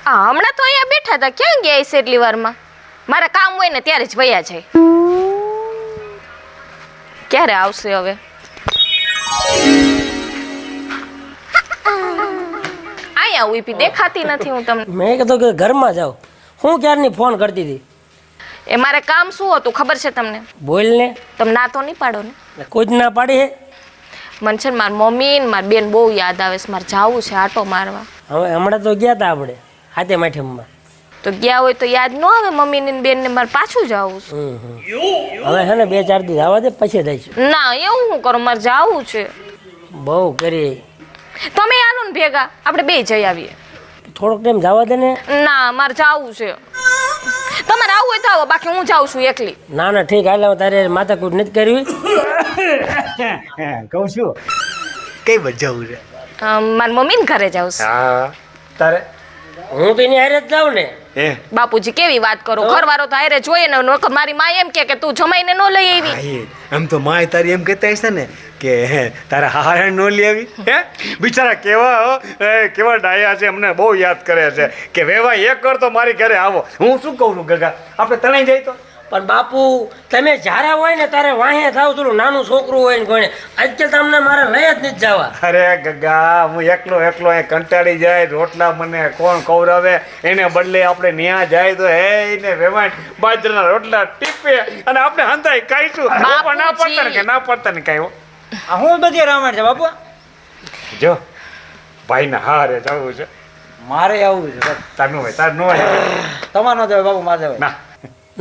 આ હમણાં તો અહીંયા બેઠા હતા, ક્યાં ગયા છે એટલી વારમાં? મારે કામ હોય ને ત્યારે જ વયા જાય. ક્યારે આવશે હવે? અહીંયા ઉભી દેખાતી નથી હું તમને. મેં કીધું કે ઘરમાં જાઉં. હું ક્યારની ફોન કરતી હતી. એ મારે કામ શું હતું ખબર છે તમને? બોલ ને. તમે ના તો નહીં પાડો ને? કોઈ જ ના પાડી હે. મને છે ને મારી મમ્મી ને મારી બેન બહુ યાદ આવે છે. મારે જાવું છે આટો મારવા. હવે હમણાં તો ગયા હતા આપણે હાથે માઠમમાં. તો ગયા હોય તો યાદ ન આવે મમ્મી ને બેન ને? મારે પાછું જવું છે. હવે છે ને 2-4 દિવસ આવવા દે પછી જઈશું. ના એવું હું કરું, મારે જાવું છે. બહુ કરી. તમે આલો ને ભેગા, આપણે બે જઈ આવીએ. થોડોક ટાઈમ જવા દે ને. ના મારે જાવું છે. તમારે આવું હોય તો આવો, બાકી હું જાઉં છું એકલી. ના ના ઠીક હાલ. તારે માથાકૂટ નથી કરવી. કહું છું કઈ બાજુ જવું છે? મારી મમ્મી ને ઘરે જાઉં છે. હા તારે હું તો એની હારે જ જાઉં ને. બાપુજી કેવી વાત કરો, ઘરવાળો તો હારે જોઈએ ને. મારી માં એમ કે તું જમાઈને ન લઈ આવી. એમ તો માય તારી એમ કહેતા હશે ને કે તારા હારે નો લઈ આવી. હે બિચારા કેવા ડાયા છે, અમને બહુ યાદ કરે છે કે વેવા એક કર તો મારી ઘરે આવો. હું શું કહું છું ગગા, આપણે તણાઈ જાય તો. પણ બાપુ તમે જ્યારે હોય ને તારે વાહે થાવ. થોડું નાનું છોકરું હોય ને કોઈને આજકાલ તમને મારે લઈ જ નથી જવા. અરે ગગા હું એકલો એ કંટાળી જાય. રોટલા મને કોણ ખવડાવે? એને બદલે આપણે ન્યા જાય તો હે એને વેવાણ બાજરાના રોટલા ટીપે અને આપણે હંતાઈ ખાઈશું. ના પડતા ને કાંઈ. હું બધી રામાયણ છે બાપુ. જો ભાઈને હારે જવું છે. મારે આવું છે તારનું હોય તાર નો હોય. તમારે ન જવાય બાપુ, મારે જવાય. ના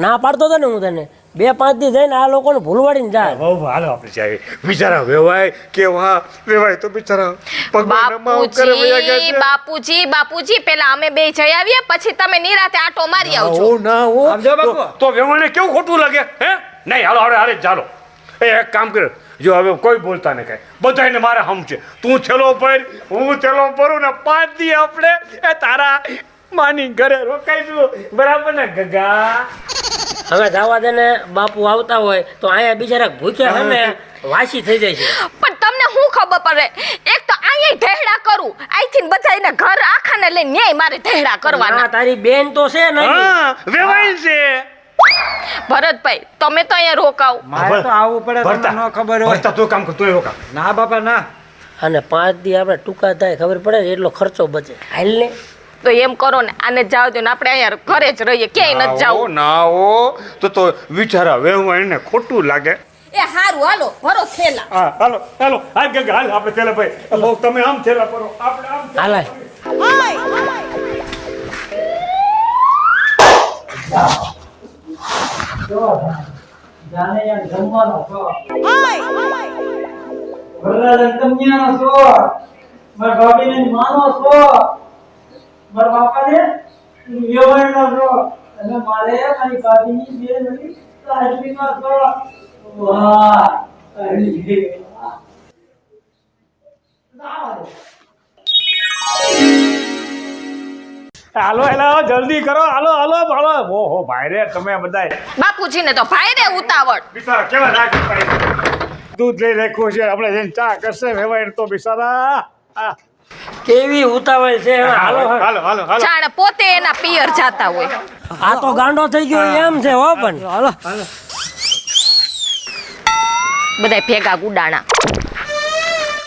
ના પાડતો હતો ને હું તને. 2-5 દી જઈને આ લોકોને ભૂલવાડીને જાય. બહુ હાલો આપણે જાય. બિચારા વેવાય કે વાહ વેવાય તો બિચારા બાપુજી પેલા અમે બે જઈ આવીએ, પછી તમે નિરાતે આટો મારી આવજો. આવજો બાપુ. તો વેવાને કેવું ખોટું લાગે? હે નહીં હાલો હારે ચાલો. એક કામ કર, જો હવે કોઈ બોલતા ને કઈ બધાને મારે હમ છે. તું થેલો ભર, હું થેલો ભરું ને 5 દી આપણે એ તારા માની ઘરે રોકાઈશું. બરાબર ને ગગા? હવે જવા દે ને. બાપુ આવતા હોય તો અહીંયા બિચારા ભૂખ્યા હમે વાસી થઈ જાય છે. પણ તમને શું ખબર પડે? એક તો અહીંયા ઢેહડા કરું, અહીંથી બધાને ઘર આખાને લઈને ન્યાય મારે ઢેહડા કરવાના. તારી બેન તો છે ને. હા વેવાય છે. ભરતભાઈ તમે તો અહીંયા રોકાવ. મારે તો આવવું પડે, તમને ન ખબર હોય. ભરતા તું કામ કર, તું રોકા. ના બાપા ના. અને 5 દી આપણે ટૂંકા થાય ખબર પડે એટલો ખર્ચો બચે. હાલ ને. તો એમ કરો ને, આને જાવ દો ને, આપણે અહીંયા ઘરે જ રહીએ, ક્યાંય નથી જાવું. ના હો તો વિચારા વેવાય ને ખોટું લાગે. એ હારું હાલો ભરો થેલા. હા હાલો હાલો હાલ ગગા હાલ આપણે થેલા ભાઈ. બહુ તમે આમ થેલા કરો, આપણે આમ. હાલ જાને યાર જમવાનો છો. વરરાજ કન્યાનો છો. માર ભાભીને માનો છો. માર બાપાને વ્યવહારનો છો. અને મારે મારી ભાભીની બે નવી સાહેબીનો છો. વાહ હાલો હાલો જલ્દી કરો. હાલો હાલો હાલો. ઓહો ભાઈ રે તમે બધા બાપુજીને તો ભાઈ રે ઉતાવળ. બિચારા કેવા રાખે દૂધ લઈ રાખ્યું છે. આપણે જઈને ચા કરશે વેવાય તો બિચારા. કેવી ઉતાવળ છે. હાલો હાલો હાલો હાલો. જાણે પોતે એના પિયર જાતા હોય. આ તો ગાંડો થઈ ગયો એમ છે. હો પણ હાલો બધાય ભેગા ગુડાણા.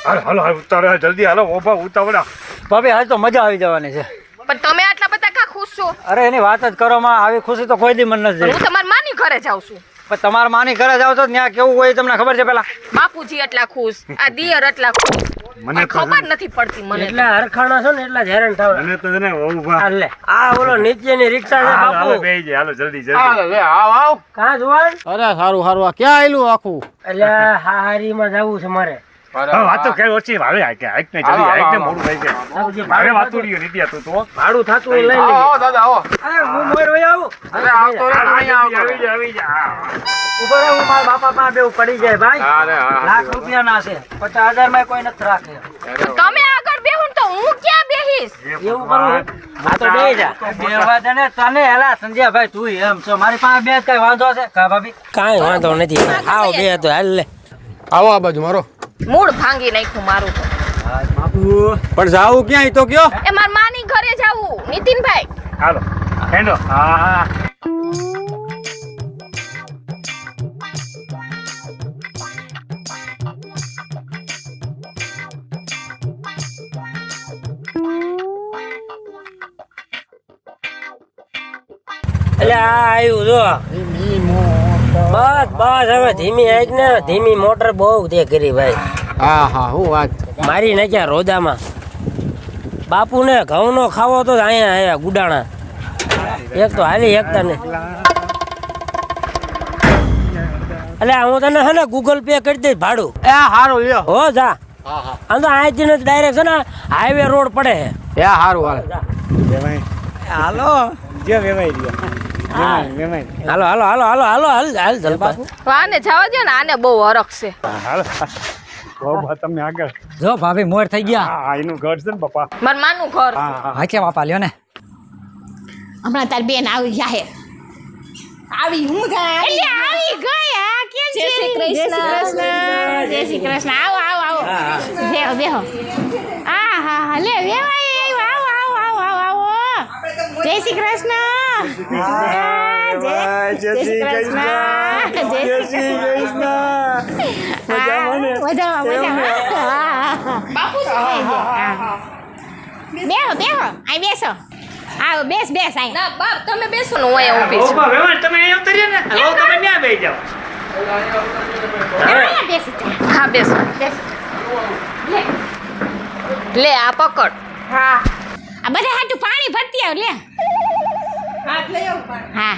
હાલો હાલો ઉતાવળ જલ્દી હાલો. ઓભા ઉતાવળા. ભાભી આજ તો મજા આવી જવાની છે. પણ તમે આટલા બધા કા ખુશ છો? અરે એની વાત જ કરો માં. આવી ખુશી તો કોઈ દી મન નથી. હું તમારી માની ઘરે જાઉં છું. પણ તમારા માની ઘરે જાવ તો ત્યાં કેવું હોય તમને ખબર છે? પેલા બાપુજી એટલા ખુશ, આ દિયર એટલા ખુશ. મને ખબર નથી પડતી મને. એટલા હરખાણા છો ને એટલા જ હેરાન થાવ. મને તો ને ઓભા. હાલે આ બોલો નીચેની રિક્ષા છે હાલો બાપુ. બેહી જાય. હાલો જલ્દી જલ્દી. કાં જોવાય? અરે સારું સારું. આ ક્યાં આવેલું આખું? એટલે હારીમાં જવું છે મારે. હા વાતો કઈ ઓછી ભાવે આ કે આઈક ને જલ્દી આઈક ને મોડું થઈ જાય. ભાવે વાતુડીઓ નીતિ તું તો ભાડું થતું હોય લઈ લેજે. દાદા આવો. અરે હું મોર વઈ આવું. અરે આવતો રે અહીંયા આવતો. આવી જા. ઉપર હું મારા બાપા પાસે બેવ પડી જાય ભાઈ. અરે હા. લાખ રૂપિયા ના છે. 50,000 માં કોઈ નથી રાખે. તમે આગળ બેહો ને તો હું ક્યાં બેહીશ? એવું કરવું? આ તો બે જા. બેવા દે ને તને હેલા સંજ્યાભાઈ તું એમ છો. મારી પાસે બે કઈ વાંધો છે કા ભાભી? કાંઈ વાંધો નથી. આવો બે તો હાલ લે. આવો આ બાજુ મારો. મૂળ ભાંગી નાખ્યું મારું તો. પણ જાવું ક્યાં તો કયો એ માર માની ઘરે જાવું નીતિનભાઈ. હાલો હેંડો હા એટલે આ આવ્યું જો બસ બસ હવે ધીમી આજ ને ધીમી મોટર બહુ તે કરી ભાઈ હા હા હું વાત મારી નાખ્યા રોદામાં બાપુ ને ઘઉં નો ખાવો તો અહીંયા આયા ગુડાણા એક તો હાલી એકતા ને એટલે હું તને હે ને ગૂગલ પે કરી દઈશ ભાડું એ હારું લ્યો હો જા હા હા આમ તો અહીંથી જ ડાયરેક્ટ છે ને હાઈવે રોડ પડે છે એ હારું હાલ હાલો જે વેવાઈ રહ્યો હાલો હાલો હાલો હાલો હાલો હાલ હાલ જલપા આને જવા દો ને આને બહુ હરખ છે. હાલો બહુ તમને આગળ જો ભાભી મોર થઈ ગયા હા એનું ઘર છે ને બાપા માર માનું ઘર. હા કે બાપા લ્યો ને હમણાં તાર બેન આવી જાય આવી હું થાય એટલે આવી ગયા કેમ જય શ્રી કૃષ્ણ. જય શ્રી કૃષ્ણ આવો આવો આવો બેહો બેહો આ હા હા લે વેવાઈ આવો આવો આવો આવો આવો જય શ્રી કૃષ્ણ જય શ્રી કૃષ્ણ જય શ્રી કૃષ્ણ મજામાં મજામાં બાપુ બેહો બેહો આઈ બેસો આવો બેસ બેસ આઈ ના બાપ તમે બેસો ને હું અહીંયા ઊભી છું. ઓબા વેવાણ તમે અહીંયા ઉતરીએ ને હવે તમે ન્યા બેસી જાઓ અહીંયા બેસી જા. હા બેસો. લે આ પકડ. હા આ બધા હાટું પાણી ભરતી આવ લે હા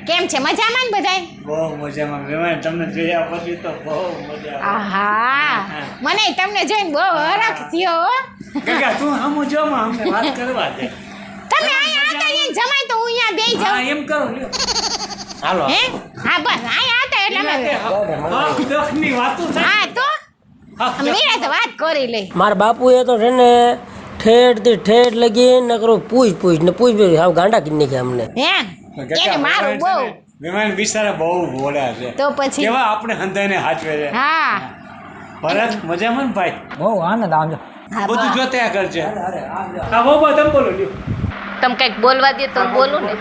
કેમ છે મજામાં ને બધાય બહુ મજામાં વેવાણ તમને જોયા પછી તો બહુ મજા આહા મને તમને જોઈને બહુ હરખ થયો હો. કાકા તું હમુ જો માં અમને વાત કરવા દે તમે અહીંયા હતા ને જમાય તો હું અહીંયા બેહી હા જાઉં એમ કરો લ્યો હાલો હે હા બસ અહીંયા હતા એટલે અમે હા દખની વાતો થાય હા તો મેરા તો વાત કરી લઈ મારા બાપુએ તો છે ને ઠેઠ થી ઠેઠ લગી નકરું પૂછ ને પૂછ હાવ ગાંડા કરી નાખ્યા અમને હે એને મારું બહુ વેવાણ બિચારા બહુ ભોળા છે તો પછી કેવા આપણે હંધાઈને હાચવે છે હા ભરત મજામાં ને ભાઈ બહુ આનંદ આવજો હા બધું બસ. જોતે કરજે હા બાબા તમે બોલો લ્યો તમે કંઈક બોલવા દે તો હું બોલું ને.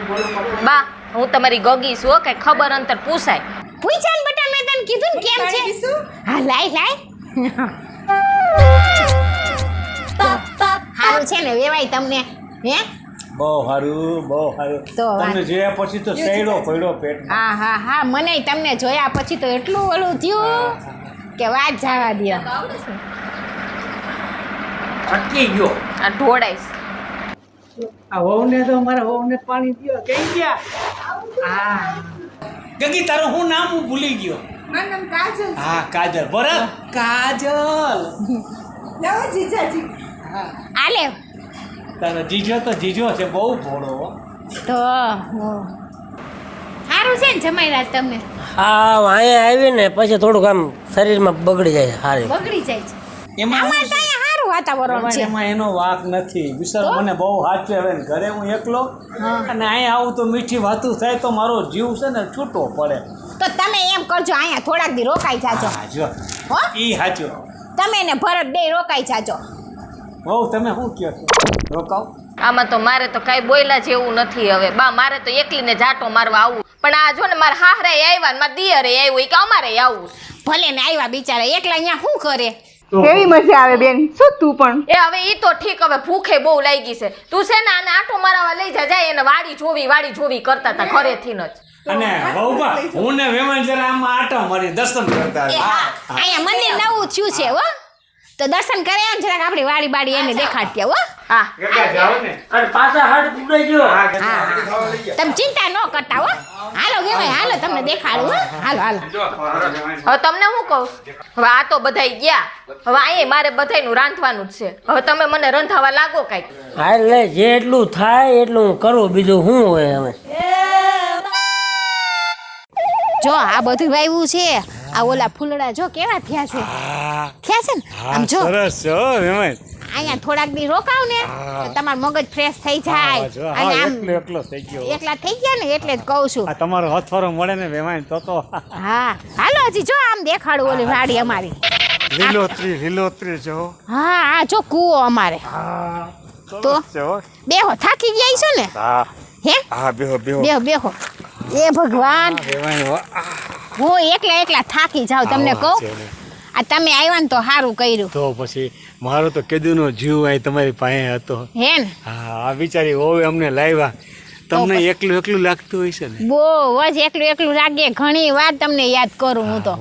બા હું તમારી ગગી છું હો, કંઈક ખબર અંતર પૂછાય. પૂછ્યા ને બટા મેં તને કીધું ને કેમ છે હા લાય લાય સારું છે ને વેવાય તમને હે બહુ સારું બહુ સારું તો તમને જોયા પછી તો સૈડો પડ્યો પેટમાં હા હા હા મને તમને જોયા પછી તો એટલું ઓલું થયું કે વાત જવા દો અટકી ગયો આ ઢોળાઈશ. આ વહુને તો મારા વહુને પાણી પીઓ કઈ ગયા હા ગગી તારું હું નામ હું ભૂલી ગયો મારું નામ કાજલ હા કાજલ ભરત કાજલ આલે તારો જીજો તો જીજો છે બહુ ભોળો હો. તો સારું છે ને જમાઈ રાત તમને હા અહીંયા આવી ને પછી થોડુંક આમ શરીરમાં બગડી જાય સારી બગડી જાય છે એમાં અમારે તો અહીંયા સારું વાતાવરણ છે એમાં એનો વાંક નથી બિચારો મને બહુ હાચવે હવે ને ઘરે હું એકલો અને અહીંયા આવું તો મીઠી વાતું થાય તો મારો જીવ છે ને છૂટો પડે તો તમે એમ કરજો અહીંયા થોડાક દી રોકાઈ જાજો હા જો હો ઈ હાચો તમે ને ભરત બે રોકાઈ જાજો બહુ તમે શું કહો છો રોકાવ આમાં તો મારે તો કાંઈ બોયલા જેવું નથી હવે. બા મારે તો એકલીને જાટો મારવા આવું પણ આ જો ને મારા હાહરાએ આવ્યા ને મારા દિયરે આવ્યું ઈ કે અમારે આવું. ભલે ને આવ્યા બિચારા એકલા અહીંયા શું કરે કેવી મજા આવે બેન શું તું પણ એ હવે ઈ તો ઠીક હવે ભૂખે બહુ લાગી છે. તું છે ને આને આટો મારવા લઈ જાય એને વાડી જોવી કરતા હતા ઘરેથી જ. અને બહુબા હું ને વેમણ જરા આમાં આટા મારી દર્શન કરતા એ હા અહીંયા મંદિર નવું થયું છે હો તો દર્શન કરે એમ જરાક આપણી વાડી બાડી એને દેખાડતી હો હા અને પાછા હાડ ફૂટાઈ ગયો તમે ચિંતા ન કરતા હો હાલો કેવાય હાલો તમને દેખાડું હો હાલો હાલો હવે તમને હું કહું હવે આ તો બધાય ગયા હવે અહીંયા મારે બધાયનું રાંધવાનું જ છે. હવે તમે મને રંધાવા લાગો કાંઈક. હા એટલે જેટલું થાય એટલું હું કરું બીજું શું હોય હવે જો આ બધું વાવ્યું છે આ ઓલા ફૂલડા જો કેવા થયા છે ને આમ જો સરસ છે હો વેવાણ અહીંયા થોડાક દી રોકાવ ને તો તમારું મગજ ફ્રેશ થઈ જાય અને આમ એકલો થઈ ગયો એકલા થઈ ગયા ને એટલે જ કહું છું આ તમારો હથવારો મળે ને વેવાણ તો હા હાલો હજી જો આમ દેખાડું ઓલી વાડી અમારી લીલોતરી છે હો. હા આ જો કૂવો અમારે હા તો છે હો. બેહો થાકી ગયા છો ને હા હે હા બેહો બેહો બેહો બેહો એ ભગવાન બેવાય હો. હું એકલા થાકી જાઉં તમને કહું આ તમે આવ્યા ને તો સારું કર્યું તો પછી મારો તો કેદુનો જીવ અહીં તમારી પાસે હતો. હે ને હા આ બિચારી હોવે અમને લાવ્યા. તમને એકલું લાગતું હોય છે ને. બહુ જ એકલું લાગે ઘણી વાર તમને યાદ કરું હું તો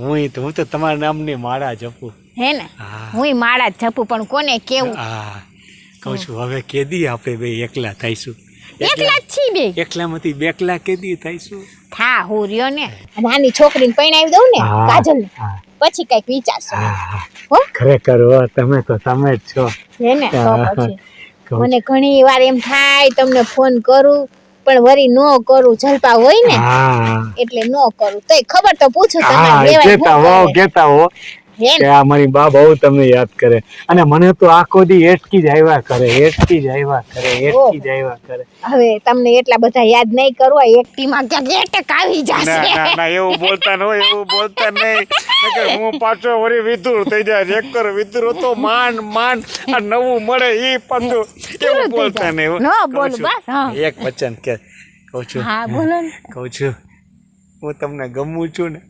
હું તો તમારા નામની માળા જપું. હે ને હા. હું માળા જ જપું પણ કોને કેવું હા કહું છું હવે કેદી આપણે બે એકલા થઈશું. એકલા જ છી બે એકલામાંથી બેકલા કેદી થઈશું. થા હું રહ્યો ને નાની છોકરીને પરણાવી દઉં ને હા. કાજલ પછી કઈક વિચારશું હો ખરેખર હો તમે જ છો. હે ને તો પછી કહું મને ઘણી વાર એમ થાય તમને ફોન કરું પણ વરી નો કરું જલપા હોય ને હા એટલે નો કરું તોય ખબર તો પૂછું હા તમારે લેવાય કેતા હો હે કે ને આ મારી બા બહુ તમને યાદ કરે અને મને તો આખો દી એટકી જ આવ્યા કરે. હવે તમને એટલા બધા યાદ નહીં કરવા એકટીમાં ક્યાંક એટક આવી જશે ના એવું બોલતા ન હોય એવું બોલતા નહીં. નકર હું પાછો વળી વિધુર થઈ જાય. એક કર વિધુર તો માંડ આ નવું મળે ઈ પાછું એવું બોલતા નહીં. ન બોલું બસ હા એક વચન કે કહું છું હા બોલો ને કહું છું હું તમને ગમું છું ને.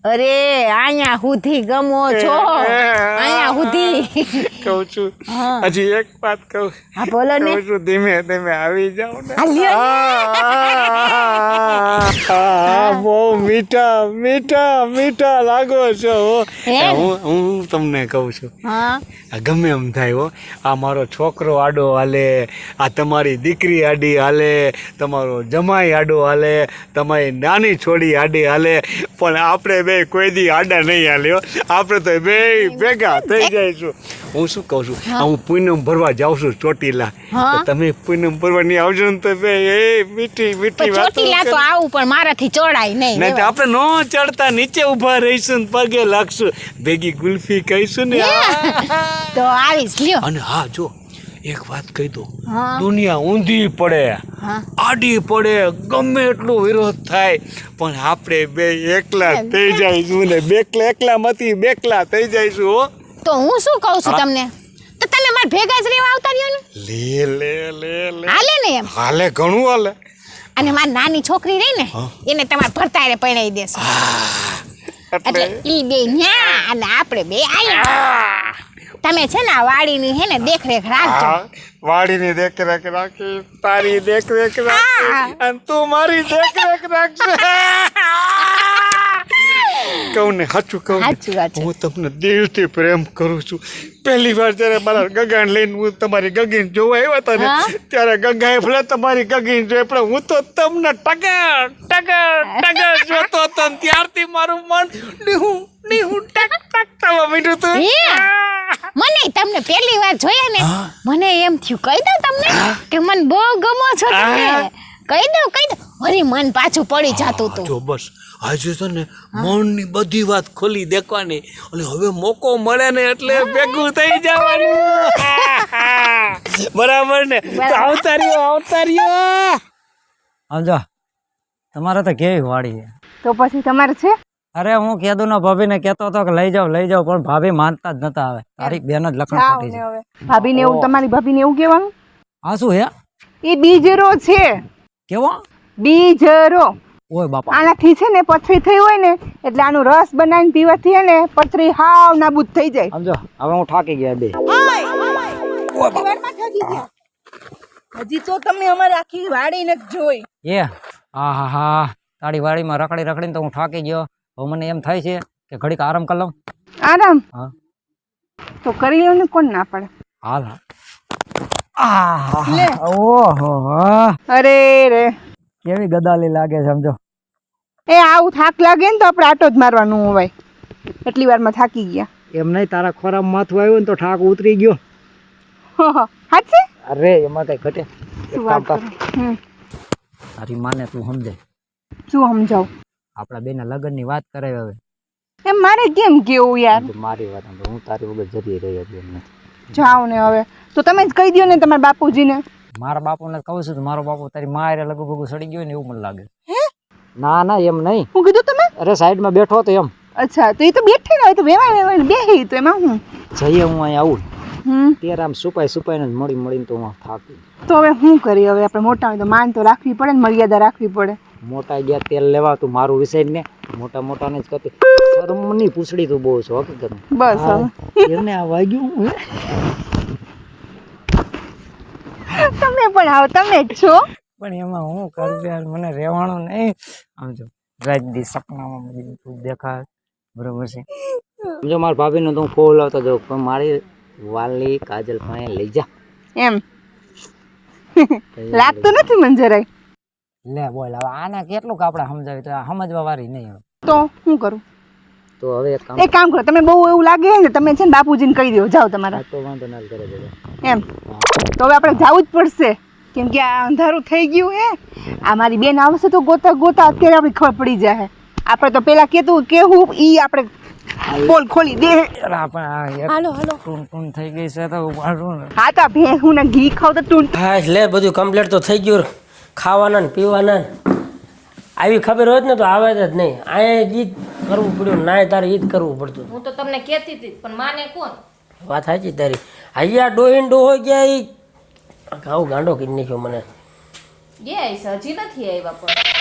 અરે અહીંયા સુધી ગમો છો અહીંયા સુધી કહું છું હા. હજી એક વાત કહું. હા બોલો ને કહું છું ધીમે આવી જાવ ને. હાલ્યો હા બહુ મીઠા લાગો છો હો. હે? હું તમને કહું છું હા આ ગમે એમ થાય હો. આ મારો છોકરો આડો હાલે, આ તમારી દીકરી આડી હાલે, તમારો જમાઈ આડો હાલે, તમારી નાની છોડી આડી હાલે, પણ આપણે બે કોઈ દી આડા નહીં હાલ્યો. આપણે તો બે ભેગા થઈ જઈશું. હું શું કહું છું હું પૂનમ ભરવા જાઉં છું ચોટીલા. હા. તો તમે પૂનમ ભરવા નહીં આવજો ને તો બે મીઠી પણ વાતો ચોટીલા તો આવું પણ મારાથી ચોડાય નહીં નહીં તો આપણે નો ચડતા નીચે ઊભા રહીશું ને પગે લાગશું ભેગી ગુલ્ફી કહીશું ને. તો આવીશ લ્યો અને હા જો એક વાત કહી દો હા. દુનિયા ઊંધી પડે હા. આડી પડે ગમે એટલો વિરોધ થાય પણ આપણે બે એકલા થઈ જઈશું ને એકલામાંથી બેકલા થઈ જઈશું હો. તો હું શું કહું છું તમને તો તમે મારા ભેગા જ રહેવા આવતા રહ્યો ને લે હાલે ને એમ હાલે ઘણું હાલે. અને મારી નાની છોકરી રહી ને એને તમારે ભરતારે પરણાવી દેશે એટલે ઈ બે ન્યા અને આપણે બે આયા તમે છે ને આ વાડીની હે ને દેખરેખ રાખજો. વાડીની દેખરેખ રાખી, તારી દેખરેખ રાખી અને તું મારી દેખરેખ રાખશે. કહું ને સાચું કહું સાચું વાત છે. હું તમને દિલથી પ્રેમ કરું છું. પહેલી વાર જ્યારે મારા ગગાને લઈને હું તમારી ગગીને જોવા આવ્યા હતા હા? ને ત્યારે ગગાએ ભલે તમારી ગગીને જોઈ પણ હું તો તમને ટગર જોતો હતો ને ત્યારથી મારું મન નીહું ટક થવા માંડ્યું હતું. મને તમને પહેલી વાર જોયા ને મને એમ થયું કહી દઉં તમને કે મને બહુ ગમો છો તમે કહી દઉં વળી મન પાછું પડી જતું હતું. જો બસ આજે છે ને મનની બધી વાત ખોલી દેખવાની અને હવે મોકો મળે ને એટલે ભેગું થઈ જવાનું. બરાબર ને તો આવતા રહ્યો સમજો તમારે તો કેવી વાડી છે. તો પછી તમારે છે અરે હું કેદુના ભાભીને કહેતો હતો કે લઈ જાઓ પણ ભાભી માનતા જ નતા. આવે તારી બેન જ લખણ જાઓ ખોટી ને છે. હવે ભાભીને એવું તમારી ભાભીને એવું કહેવાનું આ શું હે એ બીજરો છે કેવો બીજરો. ઓય બાપા આનાથી છે ને પથરી થઈ હોય ને એટલે આનો રસ બનાવીને પીવાથી હે ને પથરી હાવ નાબૂદ થઈ જાય. સમજો હવે હું થાકી ગયા બે. હજી તો તમે અમારી આખી વાડી ન જોઈ. એ હા તારી વાડીમાં રખડીને તો હું થાકી ગયો. હવે મને એમ થાય છે કે ઘડીક આરામ કરી લઉં. આરામ હા તો કરી લો ને કોણ ના પડે. હાલ ઓહો અરે રે કેવી ગદાલી લાગે છે સમજો. એ આવું થાક લાગે ને તો આપણે આટો જ મારવાનું હોય. એટલી વારમાં થાકી ગયા. એમ નહીં તારા ખોરામ માથું આવ્યું ને તો ઠાક ઉતરી ગયો. હાચે અરે એમાં કઈ ઘટે. શું વાત કરો? તારી માને તું સમજે. શું સમજાવ? આપણા બેના લગ્નની વાત કરે હવે. એમ મારે કેમ કેવું યાર? મારી વાત સાંભળ, હું તારી વગર જરી રહી હતી એમને. જાઓ ને હવે તો તમે જ કહી દો ને તમારા બાપુજીને. મારા બાપુને કહું છું મારો બાપુ તારી મારે લગભગ સડી ગયો ને એવું મને લાગે. ના એમ નહીં. હું કીધું તમે? અરે સાઈડમાં બેઠો તો એમ. અચ્છા તો એ તો બેઠી ને હોય તો વેવાય બેહી તો એમાં હું જઈએ હું અહીંયા આવું હમ ત્યારે આમ સુપાઈને જ મળીને તો હું થાકી તો હવે શું કરી હવે આપણે મોટા હોય તો માન તો રાખવી પડે ને મર્યાદા રાખવી પડે મોટા ગયા તેલ લેવા તું મારું વિષય ને મોટાને જ કરતી શરમની પૂછડી તું બહુ છો હકીકત બસ હવે એને આ વાગ્યું તમે પણ આવો તમે જ છો પણ એમાં હું કરું યાર મને રહેવાનું નહીં આમ જો રાત દી સપનામાં બધું તું દેખાય બરોબર છે જો મારા ભાભીને તો હું ફોન લાવતો જાઉં પણ મારી વાલી કાજલ પાસે લઈ જા એમ લાગતું નથી મને જરાય લે બોલ હવે આને કેટલું આપણે સમજાવી તો સમજવા વાળી નહીં હવે તો શું કરું તો હવે એક કામ કરો તમે બહુ એવું લાગે ને તમે છે ને બાપુજીને કહી દો જાઓ તમારા તો વાંધો ના કરે છે એમ તો હવે આપણે જવું જ પડશે કેમ કે આ અંધારું થઈ ગયું હે આ મારી બેન આવશે તો ગોતા ગોતા અત્યારે આપણી ખબર પડી જાય આપણે તો પેલા કેવું ઈ આપણે બોલ ખોલી દે હાલો ટૂન થઈ ગઈ છે તો હા તો ભેહું ને ઘી ખાવ તો ટૂન હા લે બધું કમ્પ્લીટ તો થઈ ગયું ખાવાના ને પીવાના ને આવી ખબર હોત ને તો આવે જ નહીં અહીંયા ઈ જ કરવું પડ્યું ના તારે ઈ જ કરવું પડતું હું તો તમને કહેતી હતી પણ માને કોણ વાત સાચી તારી અહીંયા ડોહીન ડોહો ગયા ઈ આવું ગાંડો કરી નાખ્યો મને ગયા છે હજી નથી આવ્યા પણ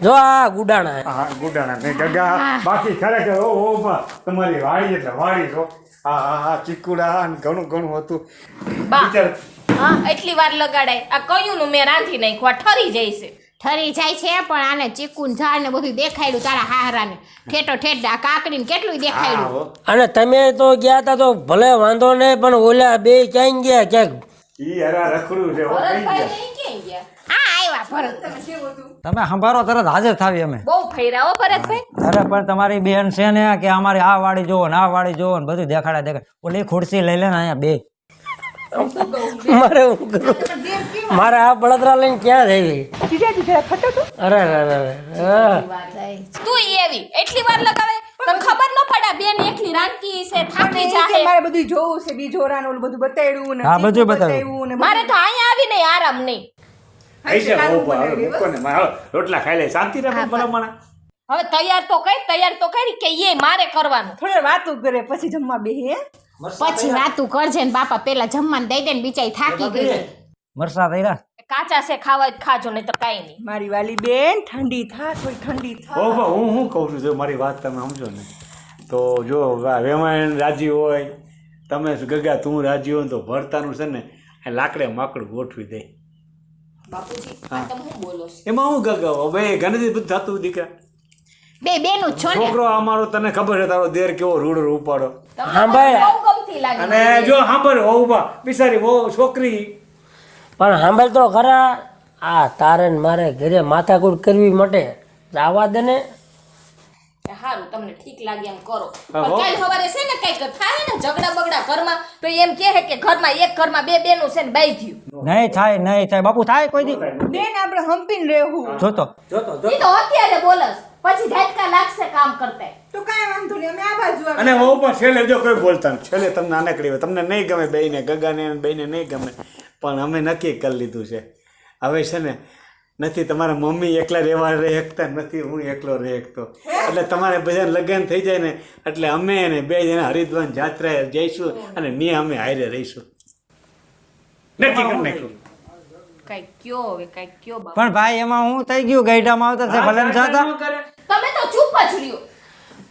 જો આ ગુડાણા હા ગુડાણા ને ગગા બાકી ખરેખર ઓ બા તમારી વાડી એટલે વાડી છો હા હા હા ચીકુડા ને ઘણું ઘણું હતું બા હા એટલી વાર લગાડાય આ કયું નું મેં રાંધી નાખ્યું આ ઠરી જાય છે ઠરી જાય છે પણ આને ચીકુન ઝાડ ને બધું દેખાડ્યું તારા હાહરાને ઠેઠો ઠેઠ આ કાકડીને કેટલું દેખાડ્યું અને તમે તો ગયા તા તો ભલે વાંધો નહીં પણ ઓલા બે ક્યાં ગયા ક્યાંક ઈ હરા રખડું છે હો કઈ ગયા ક્યાં ગયા આ આવ્યા ભરત તમે સંભાળો તરત હાજર થાવી અમે બહુ ફેરા હો ભરતભાઈ અરે પણ તમારી બેન છે ને કે અમારી આ વાડી જોવો ને આ વાડી જોવો ને બધું દેખાડે ઓલી ખુરશી લઈ લે ને અહીંયા બે મારે હું કરું મારે આ બળતરા લઈને ક્યાં જઈ અરે તું એવી એટલી વાર લગાવે તને ખબર ન પડે બેન એકલી રાંધતી છે થાકી જાહે મારે બધું જોવું છે બીજોરાનું ઓલું બધું બતાવ્યું ને હા, બધું ચીકુ બતાવ્યું. બતાવ્યું ને મારે તો અહીંયા આવીને આરામ નહીં આઈ છે બહુ ભાવે મૂકો ને મારો રોટલા ખાઈ લે શાંતિ રાખો ભલામણા હવે તૈયાર તો કરી કે એ મારે કરવાનું થોડી વાર વાતું કરે પછી જમવા બેહે પછી વાતું કરજે ને બાપા પેલા જમવાનું દઈ દે ને બિચારી થાકી ગઈ છે. મરસા થઈ રહ્યા કાચા છે ખાવા જ ખાજો નહીં તો કાઈ નહીં મારી વાલી બેન ઠંડી થા થોડી ઠંડી થા ઓ બા હું શું કહું છું જો મારી વાત તમે સમજો ને તો જો વેમાયણ રાજી હોય તમે ગગા તું રાજી હોય ને તો ભરતાનું છે ને આ લાકડે માકડું ગોઠવી દે બાપુજી આ તમે શું બોલો છો એમાં હું ગગા હવે ઘણી બધું થતું દીકરા બે બેનું જ છો ને છોકરો અમારો તને ખબર છે તારો દેર કેવો રૂડર ઉપાડો હા ભાઈ બહુ ગમતી લાગે અને જો સાંભળ હોવ બા બિચારી બહુ છોકરી પણ સાંભળ તો ખરા આ તારે ને મારે ઘરે માથાકૂટ કરવી માટે આવવા દે ને હારું તમને ઠીક લાગે એમ કરો પણ કાલ સવારે છે ને કઈક થાય ને ઝઘડા બગડા ઘરમાં તો એમ કહે કે ઘરમાં એક ઘરમાં બે બેનું છે ને બાઈ થયું નહીં થાય બાપુ થાય કોઈ દી બેન આપણે હંપીને રહેવું જોતો ઈ તો અત્યારે બોલસ પછી ઝાટકા લાગશે કામ કરતા તો કાંઈ વાંધો નહીં અમે આ બાજુ અને હોવ પણ છેલ્લે જો કોઈ બોલતા નથી છેલ્લે તમને નાનકડી હોય તમને નહીં ગમે બેયને ગગાને બેયને નહીં ગમે પણ અમે નક્કી કરી લીધું છે હવે છે ને નથી તમારા મમ્મી એકલા રહેવા રહી શકતા નથી હું એકલો રહી શકતો એટલે તમારે બધા લગ્ન થઈ જાય ને એટલે અમે એને બે જણા હરિદ્વાર જાત્રાએ જઈશું અને ને અમે હારે રહીશું નક્કી કરી નાખ્યું કઈ કયો હવે કઈ કયો બાપ પણ ભાઈ એમાં હું થઈ ગયું ગઈડામાં આવતા છે ભલે ને જાતા તમે તો ચૂપ જ રહ્યો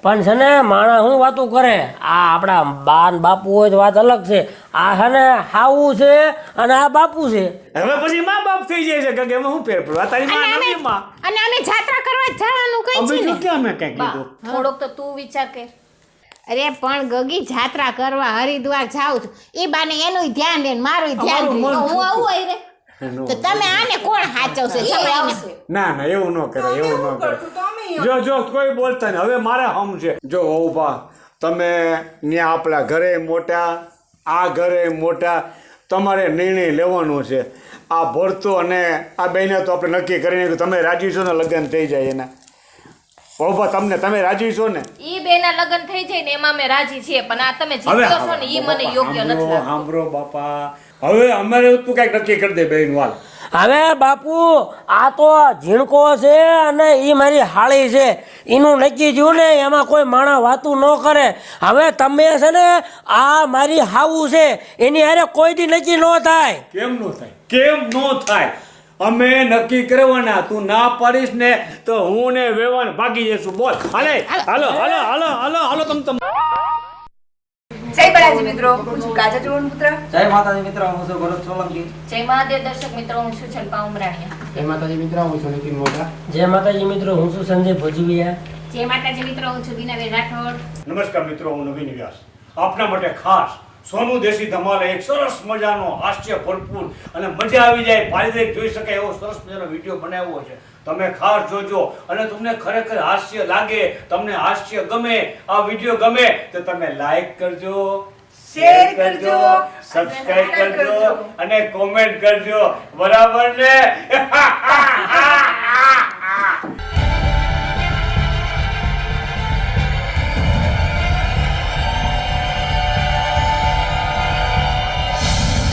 પણ છે ને માણસ શું વાતું કરે આ આપણા બા ને બાપુ હોય તો વાત અલગ છે આ છે ને હાવું છે અને આ બાપુ છે હવે પછી મા બાપ થઈ જાય છે કે એમાં શું ફેર પડવા તારી માં નવી માં અને અમે જાત્રા કરવા જવાનું કઈ અમે છે જો ને કે અમે કઈ કીધું થોડોક તો તું વિચાર કર અરે પણ ગગી જાત્રા કરવા હરિદ્વાર જાવ છું એ બાને એનું ધ્યાન દે મારું ધ્યાન દે હું આવું આઈ રે તો તમે આને કોણ હાચવશે એ સમયને આવશે ના ના એવું ન કરે એવું ન કરે જો કોઈ બોલતા નહીં હવે મારે હમ છે જો ઓભા તમે ત્યાં આપણા ઘરે મોટા આ ઘરે મોટા તમારે નિર્ણય લેવાનો છે આ ભરતો અને આ બેને તો આપણે નક્કી કરીને કે તમે રાજી છો ને લગ્ન થઈ જાય એના ઓભા તમે રાજી છો ને ઈ બેના લગ્ન થઈ જાય ને એમાં અમે રાજી છીએ પણ આ તમે જીત્યો છો ને ઈ મને યોગ્ય નથી લાગતું સાંભળો બાપા હવે અમારે તું કઈક નક્કી કરી દે બેન વાલ હવે બાપુ આ તો ઝીણકો છે અને એ મારી હાળી છે એનું નક્કી થયું ને એમાં કોઈ માણસ વાતું ન કરે. હવે તમે છે ને આ મારી હાવું છે એની હારે કોઈ દી નક્કી ન થાય. કેમ નો થાય? કેમ નો થાય? અમે નક્કી કરવાના. તું ના પાડીશ ને તો હું ને વેવાન ભાગી જઈશું. બોલ હાલે હાલો હાલો હાલો હાલો હાલો તમ જય બાલાજી મિત્રો, હું છું કાજલ ચૌહાણ પુત્ર. જય માતાજી મિત્રો, હું છું ભરત સોલંકી. જય મહાદેવ દર્શક મિત્રો, હું છું છલપા ઉમરાણીયા. જય માતાજી મિત્રો, હું છું નિતિન મોટા. જય માતાજી મિત્રો, હું છું સંજય ભજવિયા. જય માતાજી મિત્રો, હું છું બીનાબેન રાઠોડ. નમસ્કાર મિત્રો, હું નવીન વ્યાસ આપના માટે ખાસ સોનું દેશી ધમાલ એક સરસ મજાનો હાસ્ય ભરપૂર અને મજા આવી જાય પારિવારિક જોઈ શકાય એવો સરસ મજાનો વિડીયો બનાવ્યો છે. તમે ખાસ જોજો અને તમને ખરેખર હાસ્ય લાગે, તમને હાસ્ય ગમે, આ વિડીયો ગમે તો તમે લાઈક કરજો, શેર કરજો, સબસ્ક્રાઇબ કરજો અને કોમેન્ટ કરજો. બરાબર ને?